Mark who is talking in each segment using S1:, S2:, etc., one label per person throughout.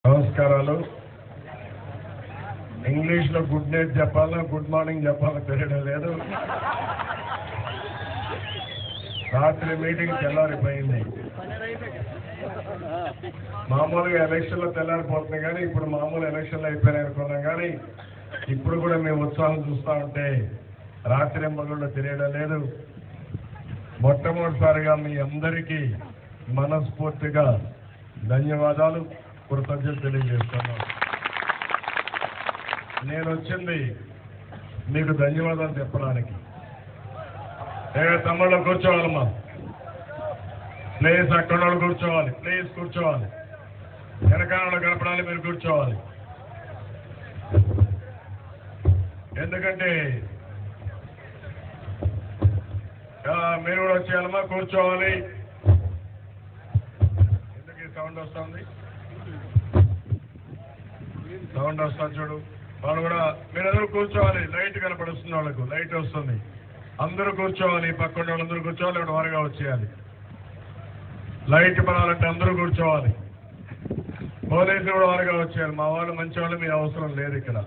S1: నమస్కారాలు. ఇంగ్లీష్లో good night చెప్పాలా గుడ్ మార్నింగ్ చెప్పాలా తెలియడం లేదు. రాత్రి మీటింగ్ తెల్లారిపోయింది. మామూలుగా ఎలక్షన్లో తెల్లారిపోతుంది కానీ ఇప్పుడు మామూలు ఎలక్షన్లు అయిపోయినాయి అనుకున్నాం కానీ ఇప్పుడు కూడా మేము ఉత్సాహం చూస్తూ ఉంటే రాత్రి మగుళ్ళు తెలియడం లేదు. మొట్టమొదటిసారిగా మీ అందరికీ మనస్ఫూర్తిగా ధన్యవాదాలు, కృతజ్ఞతలు తెలియజేస్తున్నాను. నేను వచ్చింది మీకు ధన్యవాదాలు చెప్పడానికి. తమ్ముళ్ళు కూర్చోవాలమ్మా, ప్లీజ్. అక్కడ వాళ్ళు కూర్చోవాలి, ప్లీజ్ కూర్చోవాలి. వెనకాలలో గడపడాలి, మీరు కూర్చోవాలి. ఎందుకంటే మీరు కూడా వచ్చేయాలమ్మా, కూర్చోవాలి. ఎందుకు ఈ సౌండ్ వస్తుంది? సౌండ్ వస్తుంది చూడు. వాళ్ళు కూడా మీరందరూ కూర్చోవాలి. లైట్ కనపడుస్తుంది, వాళ్ళకు లైట్ వస్తుంది. అందరూ కూర్చోవాలి, పక్కన వాళ్ళందరూ కూర్చోవాలి, ఇక్కడ వారుగా వచ్చేయాలి. లైట్ పడాలంటే అందరూ కూర్చోవాలి. పోలీసులు కూడా వారుగా వచ్చేయాలి. మా వాళ్ళు మంచి వాళ్ళు, మీ అవసరం లేదు ఇక్కడ.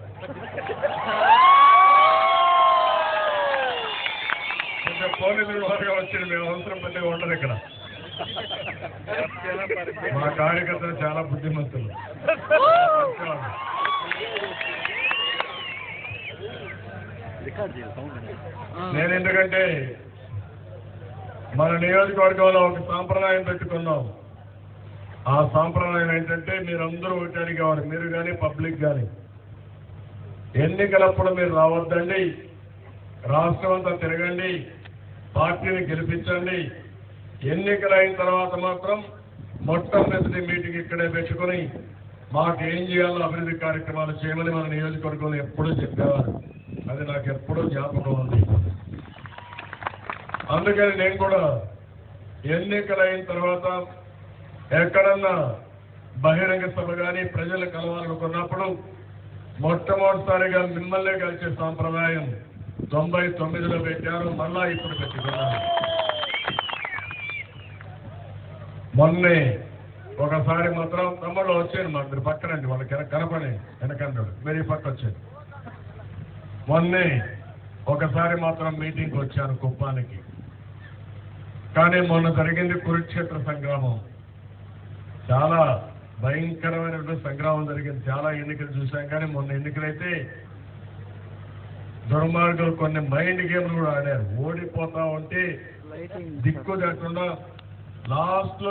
S1: పోలీసులు వారుగా వచ్చేది మీ అవసరం పెద్దగా ఉండదు ఇక్కడ. మా కార్యకర్తలు చాలా బుద్ధిమంతులు. నేను ఎందుకంటే మన నియోజకవర్గంలో ఒక సాంప్రదాయం పెట్టుకున్నాం. ఆ సాంప్రదాయం ఏంటంటే మీరందరూ ఒకటి కావాలి, మీరు కానీ పబ్లిక్ కానీ. ఎన్నికలప్పుడు మీరు రావద్దండి, రాష్ట్రం అంతా తిరగండి, పార్టీని గెలిపించండి. ఎన్నికలైన తర్వాత మాత్రం మొట్టమొదటి మీటింగ్ ఇక్కడే పెట్టుకుని మాకు ఏం చేయాలో అభివృద్ధి కార్యక్రమాలు చేయమని మన నియోజకవర్గంలో ఎప్పుడూ చెప్పేవారు. అది నాకు ఎప్పుడూ జ్ఞాపకం ఉంది. అందుకని నేను కూడా ఎన్నికలైన తర్వాత ఎక్కడన్నా బహిరంగ సభ కానీ ప్రజలు కలవాలనుకున్నప్పుడు మొట్టమొదటిసారిగా మిమ్మల్నే కలిసే సాంప్రదాయం 99లో పెట్టారు. మళ్ళా ఇప్పుడు పెట్టుకున్నారు. మొన్నే ఒకసారి మాత్రం తమ్ముళ్ళు వచ్చాను, మా మీరు పక్కనండి, వాళ్ళకి కనపడి వెనకంటాడు, మీరు ఈ పక్క వచ్చాను. మొన్నే ఒకసారి మాత్రం మీటింగ్కి వచ్చాను కుప్పానికి. కానీ మొన్న జరిగింది కురుక్షేత్ర సంగ్రామం. చాలా భయంకరమైనటువంటి సంగ్రామం జరిగింది. చాలా ఎన్నికలు చూసాం కానీ మొన్న ఎన్నికలైతే దుర్మార్గులు కొన్ని మైండ్ గేమ్లు కూడా ఆడారు. ఓడిపోతా ఉంటే దిక్కు లేకుండా లాస్ట్